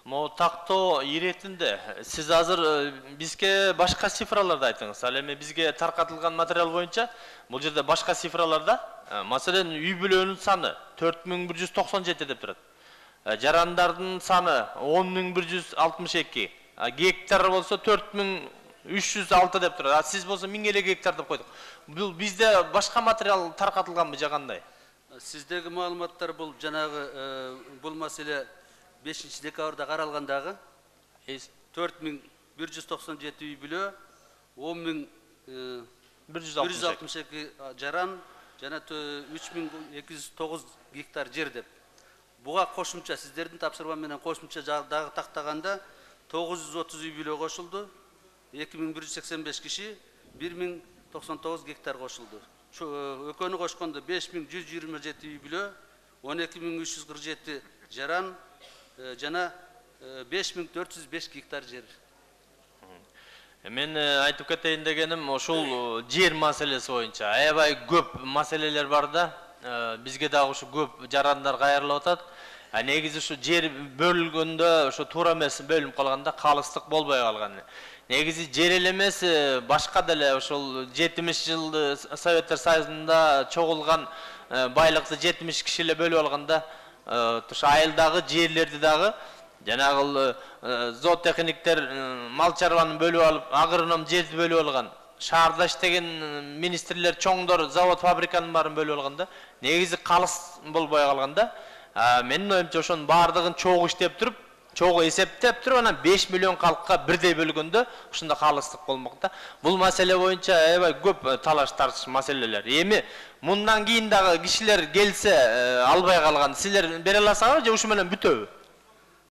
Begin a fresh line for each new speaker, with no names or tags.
Mo tактоо иретинде сиз азыр бизге башка цифраларды айтыңыз. Ал эми бизге таркатылган материал боюнча бул жерде башка цифраларда, маселен, үй бүлөнүн саны 4197 деп турат. Жарандардын саны 10162, гектар болсо 4306 деп турат. Сиз болсо 1000 эле гектар деп койдук. Бул бизде башка материал таркатылганбы же кандай?
Сиздеги маалыматтар бул жанагы бул маселе 5 декабрда каралгандагы 4197 үй бүлө, 10162 жаран жана 3209 гектар жер деп. Буга кошумча сиздердин тапшырма менен кошумча дагы тактаганда 930 үй бүлө кошулду, 2185 киши, 1099 гектар кошулду. Экөөнү кошкондо 5127 үй бүлө, 12347 жаран жана 5405 гектар жер.
Мен айтып кетейин дегеним ошол жер маселеси боюнча аябай көп маселелер бар да. Бизге дагы ушу көп жарандар кайрылып атат. Негизи ушу жер бөлүнгөндө ошо туура эмес бөлүнүп калганда калыстык болбой калган. Негизи жер эле эмес, башка деле ошол 70 жыл Советтер Союзунда чогулган байлыкты 70 киши эле бөлүп алганда, туш айылдагы жерлерди дагы жанагы зоотехниктер мал чарбаны бөлүп алып, агроном жерди бөлүп алган. Шаарда иштеген министрлер, чоңдор завод, фабриканын баарын бөлүп алганда, негизи калыс болбой калганда, менин оюмча ошонун баардыгын чогуу иштеп туруп, чогуу эсептеп туруп, анан 5 миллион калкка бирдей бөлгөндө ушунда калыстык болмок да. Бул маселе боюнча аябай көп талаш тартыш маселелер. Эми мындан кийин дагы кишилер келсе албай калган, силер бере аласыңарбы же ушу менен бүтөбү?